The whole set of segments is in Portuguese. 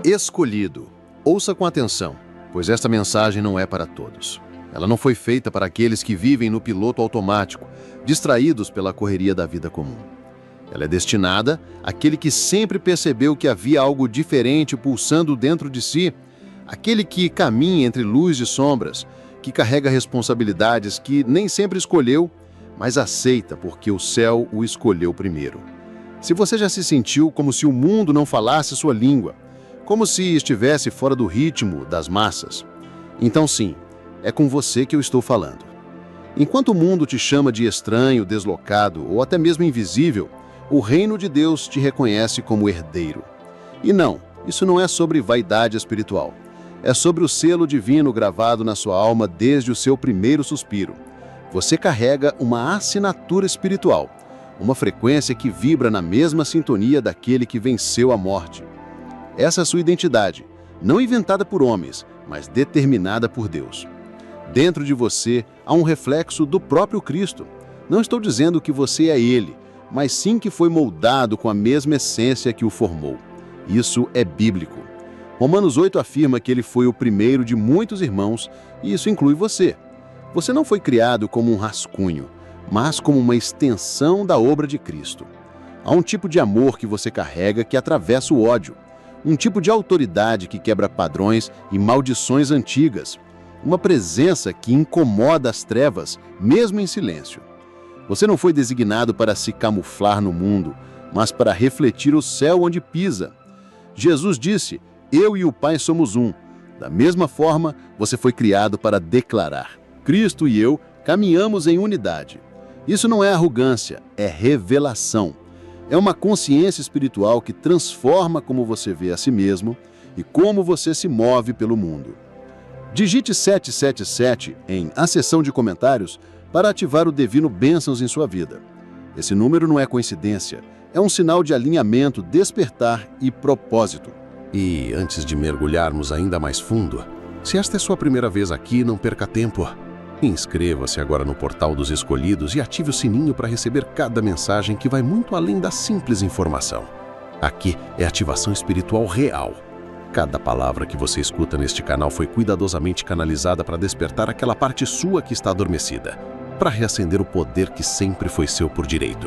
Escolhido. Ouça com atenção, pois esta mensagem não é para todos. Ela não foi feita para aqueles que vivem no piloto automático, distraídos pela correria da vida comum. Ela é destinada àquele que sempre percebeu que havia algo diferente pulsando dentro de si, aquele que caminha entre luz e sombras, que carrega responsabilidades que nem sempre escolheu, mas aceita porque o céu o escolheu primeiro. Se você já se sentiu como se o mundo não falasse sua língua, como se estivesse fora do ritmo das massas, então sim, é com você que eu estou falando. Enquanto o mundo te chama de estranho, deslocado ou até mesmo invisível, o reino de Deus te reconhece como herdeiro. E não, isso não é sobre vaidade espiritual. É sobre o selo divino gravado na sua alma desde o seu primeiro suspiro. Você carrega uma assinatura espiritual, uma frequência que vibra na mesma sintonia daquele que venceu a morte. Essa é a sua identidade, não inventada por homens, mas determinada por Deus. Dentro de você há um reflexo do próprio Cristo. Não estou dizendo que você é Ele, mas sim que foi moldado com a mesma essência que o formou. Isso é bíblico. Romanos 8 afirma que ele foi o primeiro de muitos irmãos, e isso inclui você. Você não foi criado como um rascunho, mas como uma extensão da obra de Cristo. Há um tipo de amor que você carrega que atravessa o ódio, um tipo de autoridade que quebra padrões e maldições antigas, uma presença que incomoda as trevas, mesmo em silêncio. Você não foi designado para se camuflar no mundo, mas para refletir o céu onde pisa. Jesus disse: "Eu e o Pai somos um". Da mesma forma, você foi criado para declarar: Cristo e eu caminhamos em unidade. Isso não é arrogância, é revelação. É uma consciência espiritual que transforma como você vê a si mesmo e como você se move pelo mundo. Digite 777 em a seção de comentários para ativar o Divino Bênçãos em sua vida. Esse número não é coincidência, é um sinal de alinhamento, despertar e propósito. E antes de mergulharmos ainda mais fundo, se esta é sua primeira vez aqui, não perca tempo. Inscreva-se agora no Portal dos Escolhidos e ative o sininho para receber cada mensagem que vai muito além da simples informação. Aqui é ativação espiritual real. Cada palavra que você escuta neste canal foi cuidadosamente canalizada para despertar aquela parte sua que está adormecida, para reacender o poder que sempre foi seu por direito.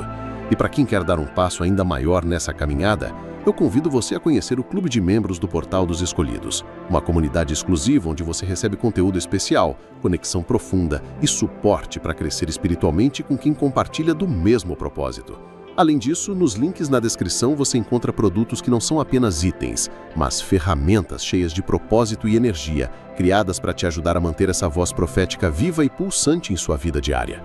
E para quem quer dar um passo ainda maior nessa caminhada, eu convido você a conhecer o Clube de Membros do Portal dos Escolhidos, uma comunidade exclusiva onde você recebe conteúdo especial, conexão profunda e suporte para crescer espiritualmente com quem compartilha do mesmo propósito. Além disso, nos links na descrição você encontra produtos que não são apenas itens, mas ferramentas cheias de propósito e energia, criadas para te ajudar a manter essa voz profética viva e pulsante em sua vida diária.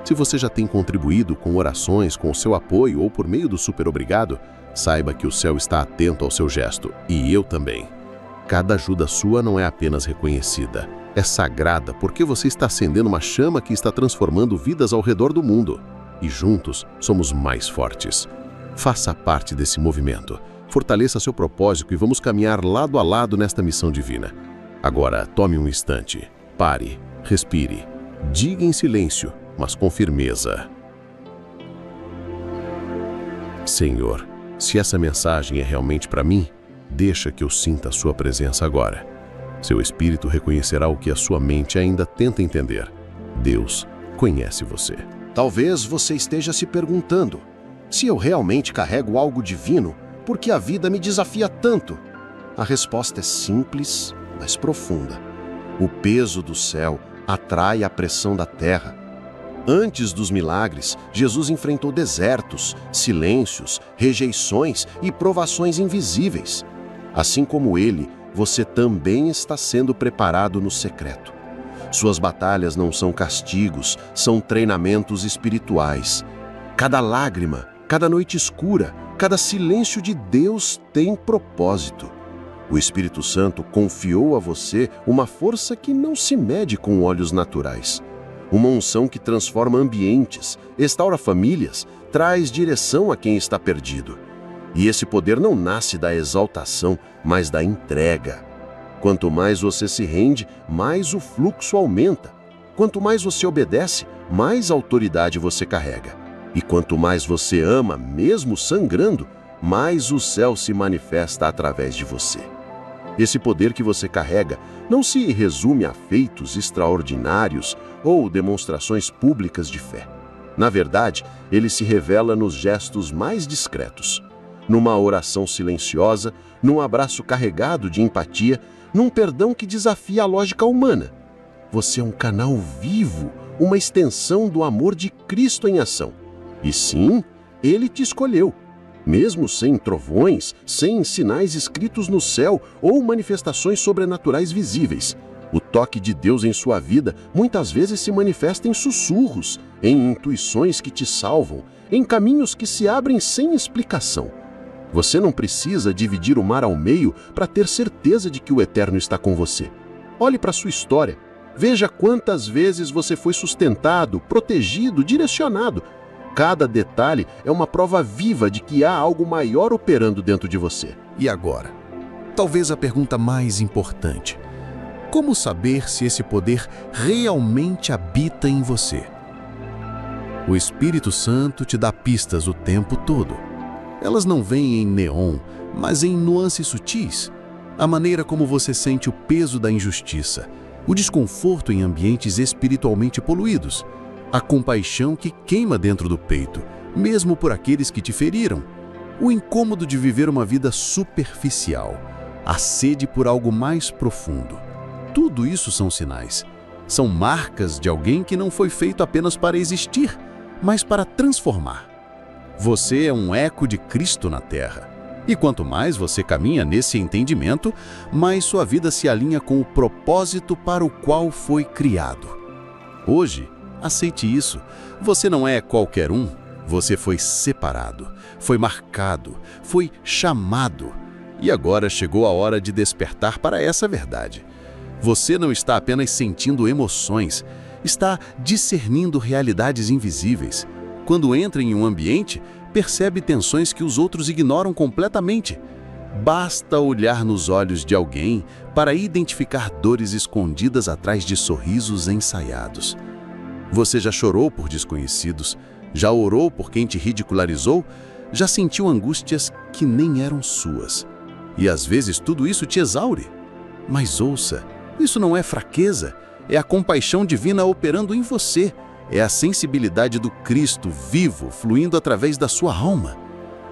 Se você já tem contribuído com orações, com o seu apoio ou por meio do Super Obrigado, saiba que o céu está atento ao seu gesto, e eu também. Cada ajuda sua não é apenas reconhecida, é sagrada porque você está acendendo uma chama que está transformando vidas ao redor do mundo. E juntos somos mais fortes. Faça parte desse movimento, fortaleça seu propósito e vamos caminhar lado a lado nesta missão divina. Agora, tome um instante, pare, respire, diga em silêncio, mas com firmeza. Senhor, se essa mensagem é realmente para mim, deixa que eu sinta a sua presença agora. Seu espírito reconhecerá o que a sua mente ainda tenta entender. Deus conhece você. Talvez você esteja se perguntando: se eu realmente carrego algo divino, por que a vida me desafia tanto? A resposta é simples, mas profunda. O peso do céu atrai a pressão da terra. Antes dos milagres, Jesus enfrentou desertos, silêncios, rejeições e provações invisíveis. Assim como ele, você também está sendo preparado no secreto. Suas batalhas não são castigos, são treinamentos espirituais. Cada lágrima, cada noite escura, cada silêncio de Deus tem propósito. O Espírito Santo confiou a você uma força que não se mede com olhos naturais. Uma unção que transforma ambientes, restaura famílias, traz direção a quem está perdido. E esse poder não nasce da exaltação, mas da entrega. Quanto mais você se rende, mais o fluxo aumenta. Quanto mais você obedece, mais autoridade você carrega. E quanto mais você ama, mesmo sangrando, mais o céu se manifesta através de você. Esse poder que você carrega não se resume a feitos extraordinários ou demonstrações públicas de fé. Na verdade, ele se revela nos gestos mais discretos, numa oração silenciosa, num abraço carregado de empatia, num perdão que desafia a lógica humana. Você é um canal vivo, uma extensão do amor de Cristo em ação. E sim, ele te escolheu. Mesmo sem trovões, sem sinais escritos no céu ou manifestações sobrenaturais visíveis, o toque de Deus em sua vida muitas vezes se manifesta em sussurros, em intuições que te salvam, em caminhos que se abrem sem explicação. Você não precisa dividir o mar ao meio para ter certeza de que o Eterno está com você. Olhe para sua história. Veja quantas vezes você foi sustentado, protegido, direcionado. Cada detalhe é uma prova viva de que há algo maior operando dentro de você. E agora? Talvez a pergunta mais importante. Como saber se esse poder realmente habita em você? O Espírito Santo te dá pistas o tempo todo. Elas não vêm em neon, mas em nuances sutis. A maneira como você sente o peso da injustiça, o desconforto em ambientes espiritualmente poluídos, a compaixão que queima dentro do peito, mesmo por aqueles que te feriram, o incômodo de viver uma vida superficial, a sede por algo mais profundo. Tudo isso são sinais. São marcas de alguém que não foi feito apenas para existir, mas para transformar. Você é um eco de Cristo na Terra. E quanto mais você caminha nesse entendimento, mais sua vida se alinha com o propósito para o qual foi criado. Hoje, aceite isso. Você não é qualquer um. Você foi separado, foi marcado, foi chamado. E agora chegou a hora de despertar para essa verdade. Você não está apenas sentindo emoções, está discernindo realidades invisíveis. Quando entra em um ambiente, percebe tensões que os outros ignoram completamente. Basta olhar nos olhos de alguém para identificar dores escondidas atrás de sorrisos ensaiados. Você já chorou por desconhecidos? Já orou por quem te ridicularizou? Já sentiu angústias que nem eram suas? E às vezes tudo isso te exaure. Mas ouça, isso não é fraqueza, é a compaixão divina operando em você. É a sensibilidade do Cristo vivo fluindo através da sua alma.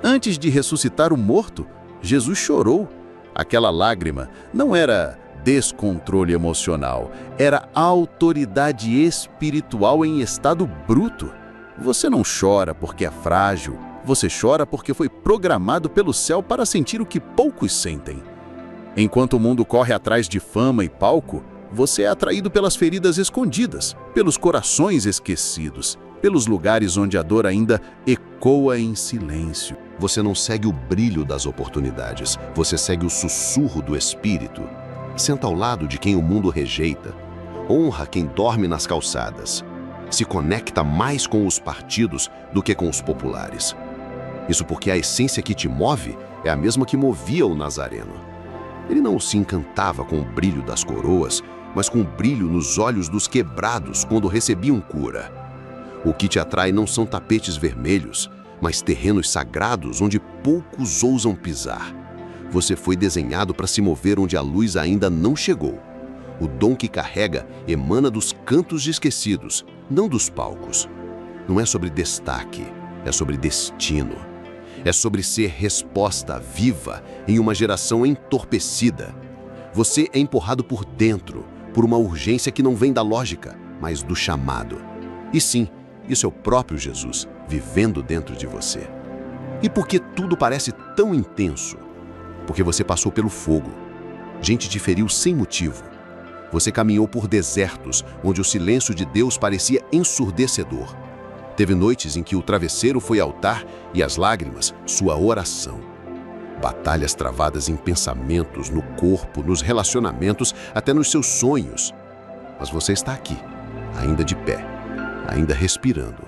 Antes de ressuscitar o morto, Jesus chorou. Aquela lágrima não era descontrole emocional, era autoridade espiritual em estado bruto. Você não chora porque é frágil, você chora porque foi programado pelo céu para sentir o que poucos sentem. Enquanto o mundo corre atrás de fama e palco, você é atraído pelas feridas escondidas, pelos corações esquecidos, pelos lugares onde a dor ainda ecoa em silêncio. Você não segue o brilho das oportunidades, você segue o sussurro do Espírito. Senta ao lado de quem o mundo rejeita. Honra quem dorme nas calçadas. Se conecta mais com os partidos do que com os populares. Isso porque a essência que te move é a mesma que movia o Nazareno. Ele não se encantava com o brilho das coroas, mas com o brilho nos olhos dos quebrados quando recebiam cura. O que te atrai não são tapetes vermelhos, mas terrenos sagrados onde poucos ousam pisar. Você foi desenhado para se mover onde a luz ainda não chegou. O dom que carrega emana dos cantos esquecidos, não dos palcos. Não é sobre destaque, é sobre destino. É sobre ser resposta viva em uma geração entorpecida. Você é empurrado por dentro, por uma urgência que não vem da lógica, mas do chamado. E sim, isso é o próprio Jesus vivendo dentro de você. E por que tudo parece tão intenso? Porque você passou pelo fogo. Gente te feriu sem motivo. Você caminhou por desertos, onde o silêncio de Deus parecia ensurdecedor. Teve noites em que o travesseiro foi altar e as lágrimas, sua oração. Batalhas travadas em pensamentos, no corpo, nos relacionamentos, até nos seus sonhos. Mas você está aqui, ainda de pé, ainda respirando.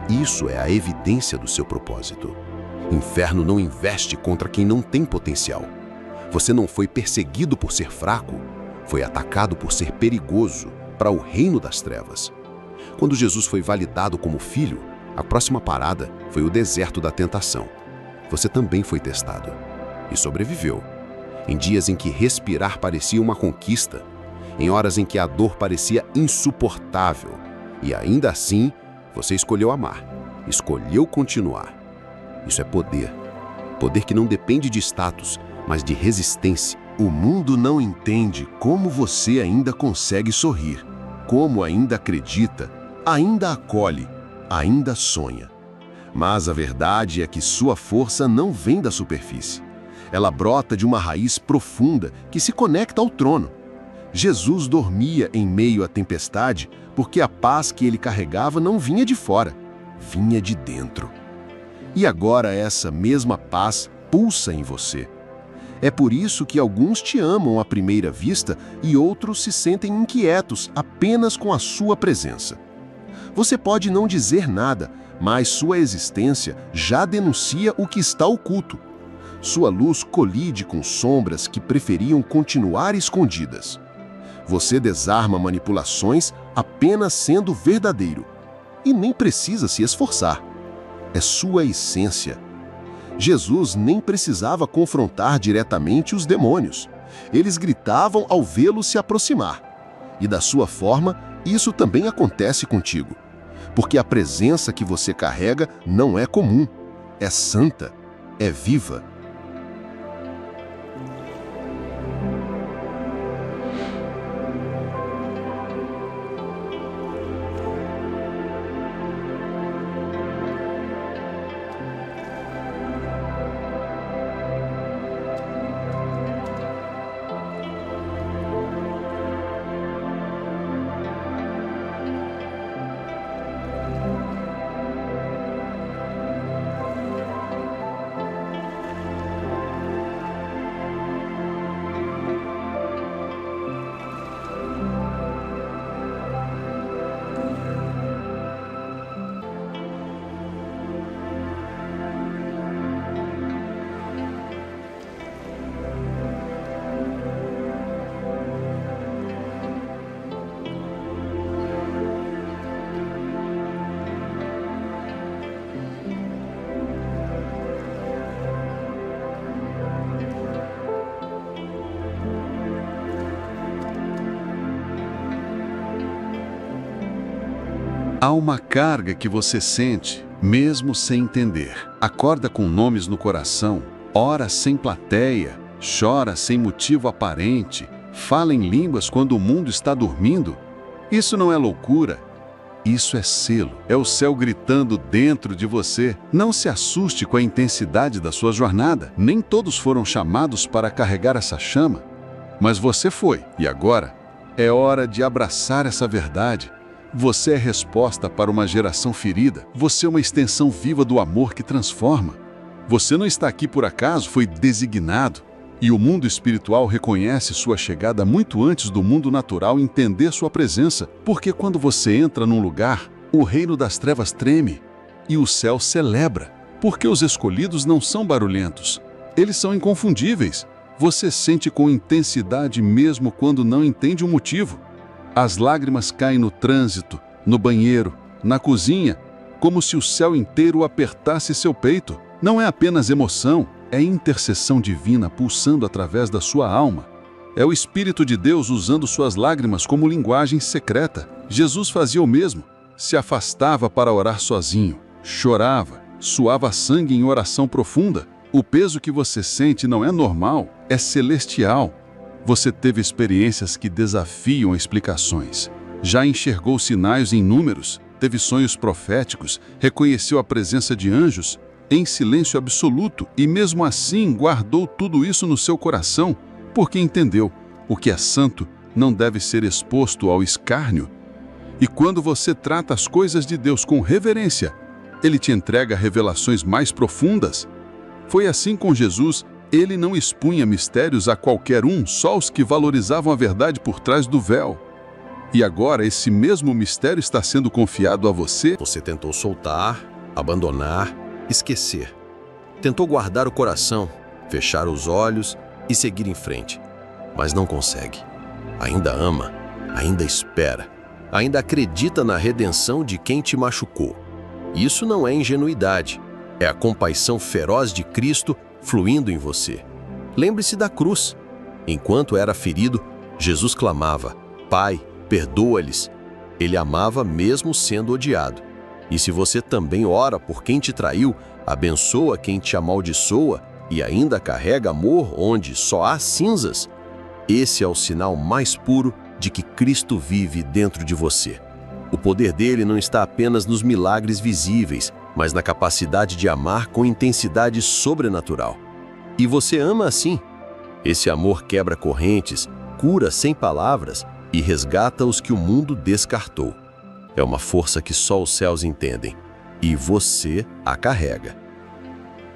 Isso é a evidência do seu propósito. Inferno não investe contra quem não tem potencial. Você não foi perseguido por ser fraco, foi atacado por ser perigoso para o reino das trevas. Quando Jesus foi validado como filho, a próxima parada foi o deserto da tentação. Você também foi testado e sobreviveu. em dias em que respirar parecia uma conquista, em horas em que a dor parecia insuportável. E ainda assim, você escolheu amar, escolheu continuar. Isso é poder. Poder que não depende de status, mas de resistência. O mundo não entende como você ainda consegue sorrir, como ainda acredita, ainda acolhe, ainda sonha. Mas a verdade é que sua força não vem da superfície. Ela brota de uma raiz profunda que se conecta ao trono. Jesus dormia em meio à tempestade porque a paz que ele carregava não vinha de fora, vinha de dentro. E agora essa mesma paz pulsa em você. É por isso que alguns te amam à primeira vista e outros se sentem inquietos apenas com a sua presença. Você pode não dizer nada, mas sua existência já denuncia o que está oculto. Sua luz colide com sombras que preferiam continuar escondidas. Você desarma manipulações apenas sendo verdadeiro. E nem precisa se esforçar. É sua essência. Jesus nem precisava confrontar diretamente os demônios. Eles gritavam ao vê-lo se aproximar. E da sua forma, isso também acontece contigo. Porque a presença que você carrega não é comum, é santa, é viva. Há uma carga que você sente, mesmo sem entender. Acorda com nomes no coração, ora sem plateia, chora sem motivo aparente, fala em línguas quando o mundo está dormindo. Isso não é loucura, isso é selo. É o céu gritando dentro de você. Não se assuste com a intensidade da sua jornada. Nem todos foram chamados para carregar essa chama, mas você foi. E agora é hora de abraçar essa verdade. Você é resposta para uma geração ferida. Você é uma extensão viva do amor que transforma. Você não está aqui por acaso, foi designado. E o mundo espiritual reconhece sua chegada muito antes do mundo natural entender sua presença. Porque quando você entra num lugar, o reino das trevas treme e o céu celebra. Porque os escolhidos não são barulhentos. Eles são inconfundíveis. Você sente com intensidade mesmo quando não entende o motivo. As lágrimas caem no trânsito, no banheiro, na cozinha, como se o céu inteiro apertasse seu peito. Não é apenas emoção, é intercessão divina pulsando através da sua alma. É o Espírito de Deus usando suas lágrimas como linguagem secreta. Jesus fazia o mesmo, se afastava para orar sozinho, chorava, suava sangue em oração profunda. O peso que você sente não é normal, é celestial. Você teve experiências que desafiam explicações. Já enxergou sinais em números, teve sonhos proféticos, reconheceu a presença de anjos em silêncio absoluto e mesmo assim guardou tudo isso no seu coração, porque entendeu: o que é santo não deve ser exposto ao escárnio. E quando você trata as coisas de Deus com reverência, Ele te entrega revelações mais profundas. Foi assim com Jesus. Ele não expunha mistérios a qualquer um, só os que valorizavam a verdade por trás do véu. E agora esse mesmo mistério está sendo confiado a você. Você tentou soltar, abandonar, esquecer. Tentou guardar o coração, fechar os olhos e seguir em frente. Mas não consegue. Ainda ama, ainda espera, ainda acredita na redenção de quem te machucou. Isso não é ingenuidade, é a compaixão feroz de Cristo fluindo em você. Lembre-se da cruz. Enquanto era ferido, Jesus clamava: Pai, perdoa-lhes. Ele amava mesmo sendo odiado. E se você também ora por quem te traiu, abençoa quem te amaldiçoa e ainda carrega amor onde só há cinzas, esse é o sinal mais puro de que Cristo vive dentro de você. O poder dele não está apenas nos milagres visíveis, mas na capacidade de amar com intensidade sobrenatural. E você ama assim. Esse amor quebra correntes, cura sem palavras e resgata os que o mundo descartou. É uma força que só os céus entendem, e você a carrega.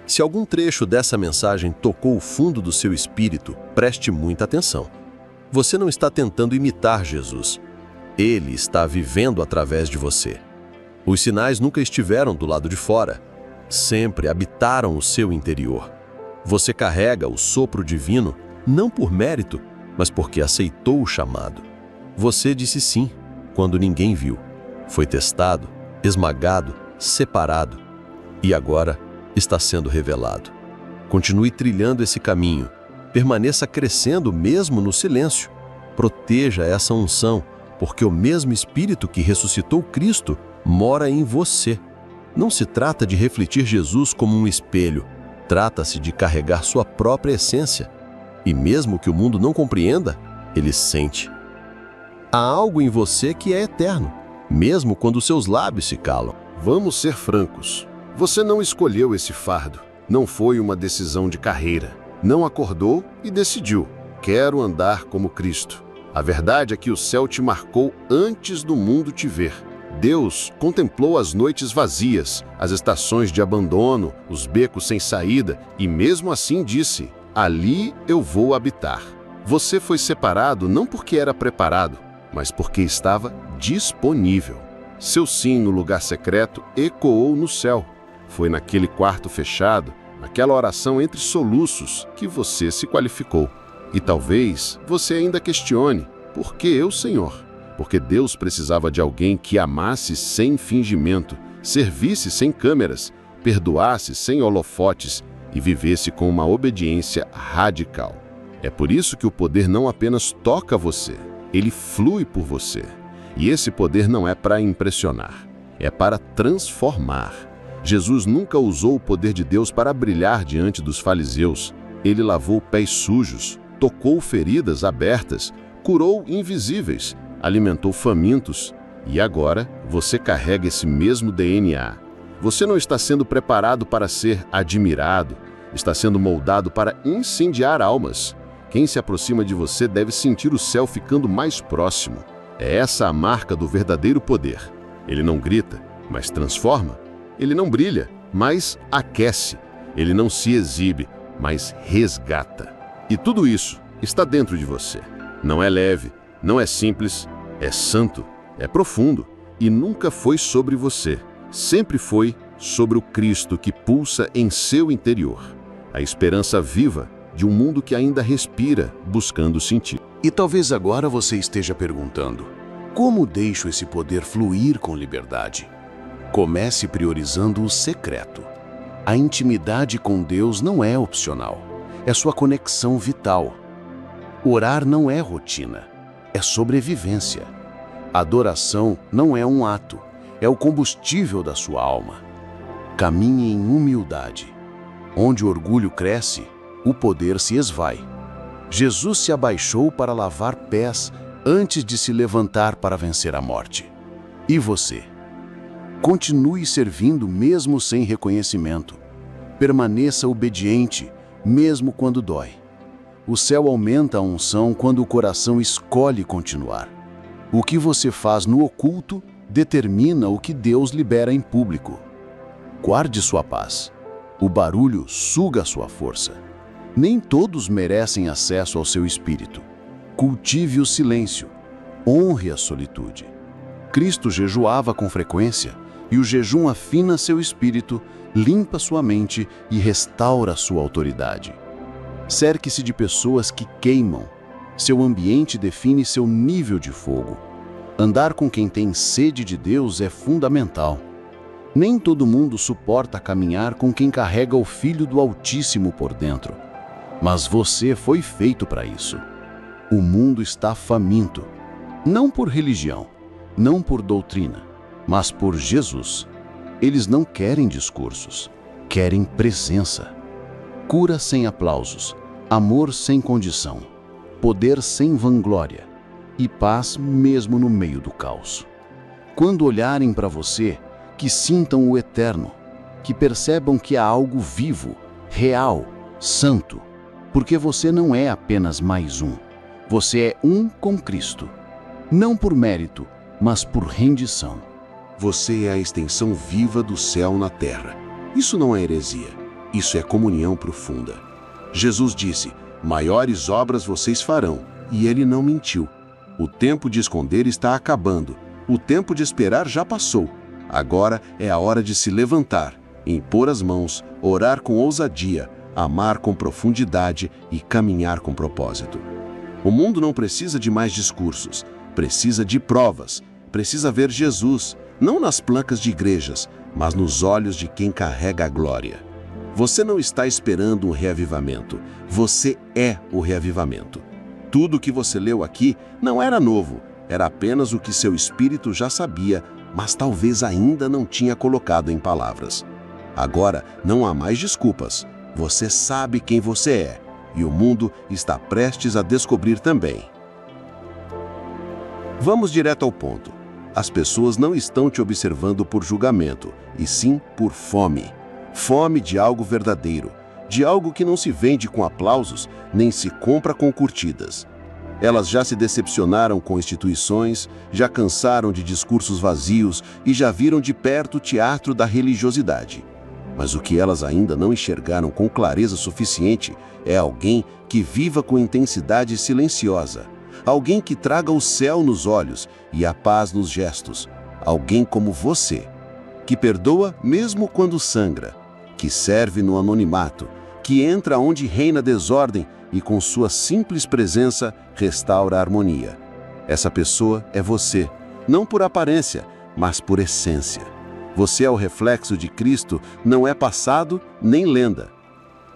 Se algum trecho dessa mensagem tocou o fundo do seu espírito, preste muita atenção. Você não está tentando imitar Jesus. Ele está vivendo através de você. Os sinais nunca estiveram do lado de fora. Sempre habitaram o seu interior. Você carrega o sopro divino, não por mérito, mas porque aceitou o chamado. Você disse sim, quando ninguém viu. Foi testado, esmagado, separado. E agora está sendo revelado. Continue trilhando esse caminho. Permaneça crescendo mesmo no silêncio. Proteja essa unção, porque o mesmo Espírito que ressuscitou Cristo mora em você. Não se trata de refletir Jesus como um espelho. Trata-se de carregar sua própria essência. E mesmo que o mundo não compreenda, ele sente. Há algo em você que é eterno, mesmo quando seus lábios se calam. Vamos ser francos. Você não escolheu esse fardo. Não foi uma decisão de carreira. Não acordou e decidiu: quero andar como Cristo. A verdade é que o céu te marcou antes do mundo te ver. Deus contemplou as noites vazias, as estações de abandono, os becos sem saída, e mesmo assim disse: ali eu vou habitar. Você foi separado não porque era preparado, mas porque estava disponível. Seu sim no lugar secreto ecoou no céu. Foi naquele quarto fechado, naquela oração entre soluços, que você se qualificou. E talvez você ainda questione: por que eu, Senhor? Porque Deus precisava de alguém que amasse sem fingimento, servisse sem câmeras, perdoasse sem holofotes e vivesse com uma obediência radical. É por isso que o poder não apenas toca você, ele flui por você. E esse poder não é para impressionar, é para transformar. Jesus nunca usou o poder de Deus para brilhar diante dos fariseus. Ele lavou pés sujos, tocou feridas abertas, curou invisíveis, alimentou famintos. E agora você carrega esse mesmo DNA. Você não está sendo preparado para ser admirado, está sendo moldado para incendiar almas. Quem se aproxima de você deve sentir o céu ficando mais próximo. É essa a marca do verdadeiro poder. Ele não grita, mas transforma. Ele não brilha, mas aquece. Ele não se exibe, mas resgata. E tudo isso está dentro de você. Não é leve, não é simples, é santo, é profundo. E nunca foi sobre você. Sempre foi sobre o Cristo que pulsa em seu interior. A esperança viva de um mundo que ainda respira, buscando sentido. E talvez agora você esteja perguntando: como deixo esse poder fluir com liberdade? Comece priorizando o secreto. A intimidade com Deus não é opcional, é sua conexão vital. Orar não é rotina, é sobrevivência. Adoração não é um ato, é o combustível da sua alma. Caminhe em humildade. Onde o orgulho cresce, o poder se esvai. Jesus se abaixou para lavar pés antes de se levantar para vencer a morte. E você? Continue servindo mesmo sem reconhecimento. Permaneça obediente, mesmo quando dói. O céu aumenta a unção quando o coração escolhe continuar. O que você faz no oculto determina o que Deus libera em público. Guarde sua paz. O barulho suga sua força. Nem todos merecem acesso ao seu espírito. Cultive o silêncio. Honre a solitude. Cristo jejuava com frequência, e o jejum afina seu espírito, limpa sua mente e restaura sua autoridade. Cerque-se de pessoas que queimam. Seu ambiente define seu nível de fogo. Andar com quem tem sede de Deus é fundamental. Nem todo mundo suporta caminhar com quem carrega o Filho do Altíssimo por dentro. Mas você foi feito para isso. O mundo está faminto, não por religião, não por doutrina, mas por Jesus. Eles não querem discursos, querem presença. Cura sem aplausos, amor sem condição, poder sem vanglória e paz mesmo no meio do caos. Quando olharem para você, que sintam o eterno, que percebam que há algo vivo, real, santo, porque você não é apenas mais um. Você é um com Cristo, não por mérito, mas por rendição. Você é a extensão viva do céu na terra. Isso não é heresia, isso é comunhão profunda. Jesus disse: maiores obras vocês farão, e ele não mentiu. O tempo de esconder está acabando, o tempo de esperar já passou. Agora é a hora de se levantar, impor as mãos, orar com ousadia, amar com profundidade e caminhar com propósito. O mundo não precisa de mais discursos, precisa de provas, precisa ver Jesus, não nas placas de igrejas, mas nos olhos de quem carrega a glória. Você não está esperando um reavivamento, você é o reavivamento. Tudo o que você leu aqui não era novo, era apenas o que seu espírito já sabia, mas talvez ainda não tinha colocado em palavras. Agora não há mais desculpas, você sabe quem você é, e o mundo está prestes a descobrir também. Vamos direto ao ponto. As pessoas não estão te observando por julgamento, e sim por fome. Fome de algo verdadeiro, de algo que não se vende com aplausos, nem se compra com curtidas. Elas já se decepcionaram com instituições, já cansaram de discursos vazios e já viram de perto o teatro da religiosidade. Mas o que elas ainda não enxergaram com clareza suficiente é alguém que viva com intensidade silenciosa, alguém que traga o céu nos olhos e a paz nos gestos, alguém como você, que perdoa mesmo quando sangra, que serve no anonimato, que entra onde reina desordem e com sua simples presença restaura a harmonia. Essa pessoa é você, não por aparência, mas por essência. Você é o reflexo de Cristo, não é passado nem lenda.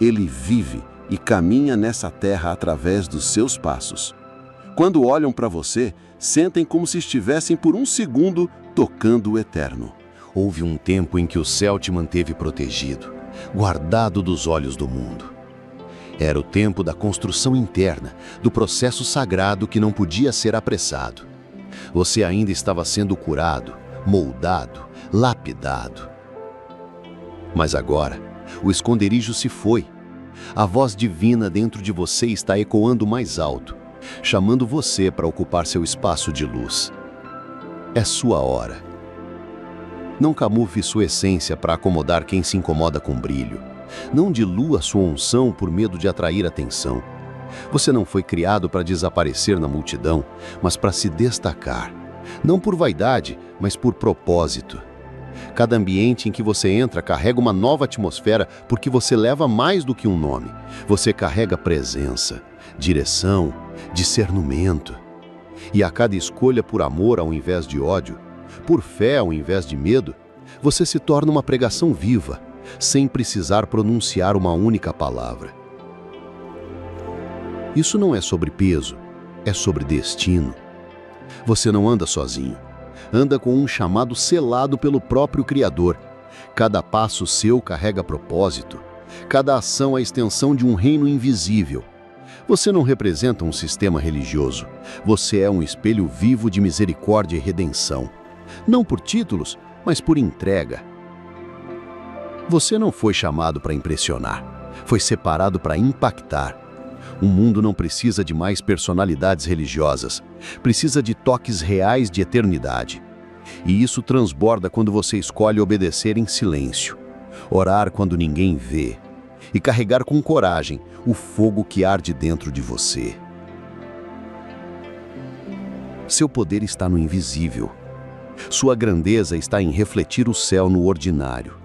Ele vive e caminha nessa terra através dos seus passos. Quando olham para você, sentem como se estivessem por um segundo tocando o eterno. Houve um tempo em que o céu te manteve protegido, guardado dos olhos do mundo. Era o tempo da construção interna, do processo sagrado que não podia ser apressado. Você ainda estava sendo curado, moldado, lapidado. Mas agora, o esconderijo se foi. A voz divina dentro de você está ecoando mais alto, chamando você para ocupar seu espaço de luz. É sua hora. Não camufle sua essência para acomodar quem se incomoda com brilho. Não dilua sua unção por medo de atrair atenção. Você não foi criado para desaparecer na multidão, mas para se destacar. Não por vaidade, mas por propósito. Cada ambiente em que você entra carrega uma nova atmosfera porque você leva mais do que um nome. Você carrega presença, direção, discernimento. E a cada escolha por amor ao invés de ódio, por fé ao invés de medo, você se torna uma pregação viva, sem precisar pronunciar uma única palavra. Isso não é sobre peso, é sobre destino. Você não anda sozinho. Anda com um chamado selado pelo próprio Criador. Cada passo seu carrega propósito. Cada ação é a extensão de um reino invisível. Você não representa um sistema religioso. Você é um espelho vivo de misericórdia e redenção. Não por títulos, mas por entrega. Você não foi chamado para impressionar. Foi separado para impactar. O mundo não precisa de mais personalidades religiosas. Precisa de toques reais de eternidade. E isso transborda quando você escolhe obedecer em silêncio, orar quando ninguém vê e carregar com coragem o fogo que arde dentro de você. Seu poder está no invisível. Sua grandeza está em refletir o céu no ordinário.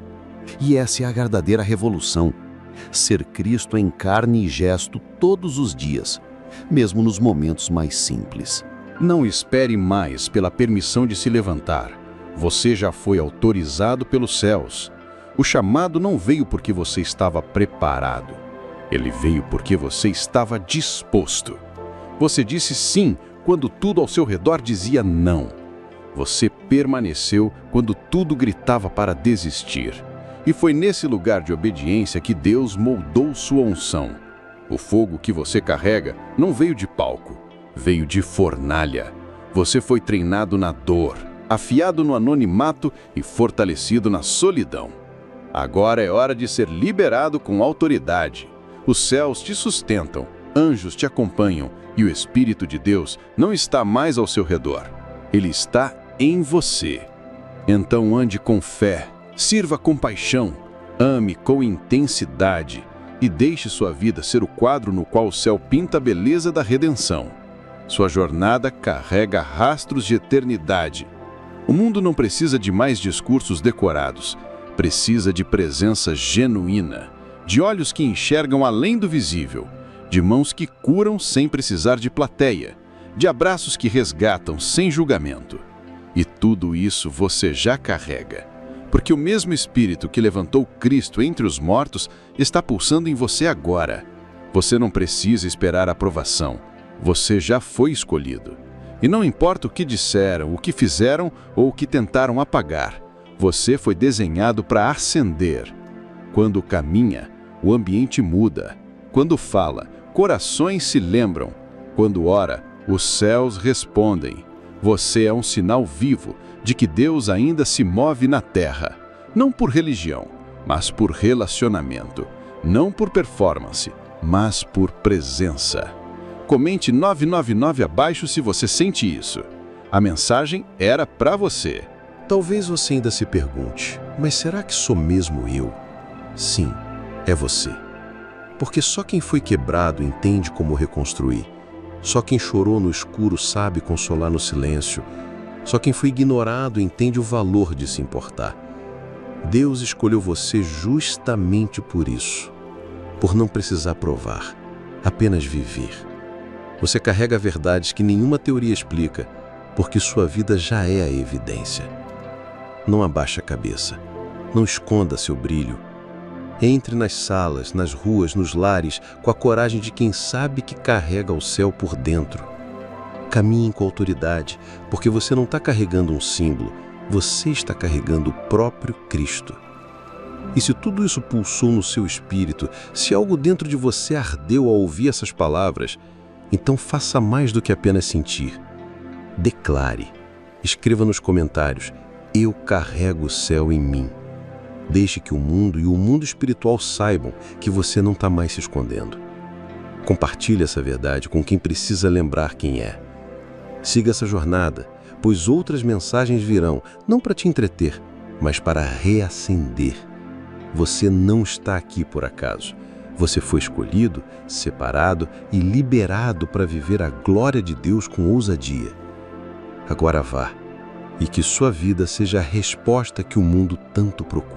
E essa é a verdadeira revolução. Ser Cristo em carne e gesto todos os dias, mesmo nos momentos mais simples. Não espere mais pela permissão de se levantar. Você já foi autorizado pelos céus. O chamado não veio porque você estava preparado. Ele veio porque você estava disposto. Você disse sim quando tudo ao seu redor dizia não. Você permaneceu quando tudo gritava para desistir. E foi nesse lugar de obediência que Deus moldou sua unção. O fogo que você carrega não veio de palco, veio de fornalha. Você foi treinado na dor, afiado no anonimato e fortalecido na solidão. Agora é hora de ser liberado com autoridade. Os céus te sustentam, anjos te acompanham e o Espírito de Deus não está mais ao seu redor. Ele está em você. Então ande com fé, sirva com paixão, ame com intensidade e deixe sua vida ser o quadro no qual o céu pinta a beleza da redenção. Sua jornada carrega rastros de eternidade. O mundo não precisa de mais discursos decorados. Precisa de presença genuína, de olhos que enxergam além do visível, de mãos que curam sem precisar de plateia, de abraços que resgatam sem julgamento. E tudo isso você já carrega, porque o mesmo Espírito que levantou Cristo entre os mortos está pulsando em você agora. Você não precisa esperar a aprovação. Você já foi escolhido. E não importa o que disseram, o que fizeram ou o que tentaram apagar, você foi desenhado para ascender. Quando caminha, o ambiente muda. Quando fala, corações se lembram. Quando ora, os céus respondem. Você é um sinal vivo de que Deus ainda se move na terra. Não por religião, mas por relacionamento. Não por performance, mas por presença. Comente 999 abaixo se você sente isso. A mensagem era para você. Talvez você ainda se pergunte, mas será que sou mesmo eu? Sim, é você. Porque só quem foi quebrado entende como reconstruir. Só quem chorou no escuro sabe consolar no silêncio. Só quem foi ignorado entende o valor de se importar. Deus escolheu você justamente por isso. Por não precisar provar, apenas viver. Você carrega verdades que nenhuma teoria explica, porque sua vida já é a evidência. Não abaixe a cabeça. Não esconda seu brilho. Entre nas salas, nas ruas, nos lares, com a coragem de quem sabe que carrega o céu por dentro. Caminhe com autoridade, porque você não está carregando um símbolo, você está carregando o próprio Cristo. E se tudo isso pulsou no seu espírito, se algo dentro de você ardeu ao ouvir essas palavras, então faça mais do que apenas sentir. Declare. Escreva nos comentários: eu carrego o céu em mim. Deixe que o mundo e o mundo espiritual saibam que você não está mais se escondendo. Compartilhe essa verdade com quem precisa lembrar quem é. Siga essa jornada, pois outras mensagens virão, não para te entreter, mas para reacender. Você não está aqui por acaso. Você foi escolhido, separado e liberado para viver a glória de Deus com ousadia. Agora vá, e que sua vida seja a resposta que o mundo tanto procura.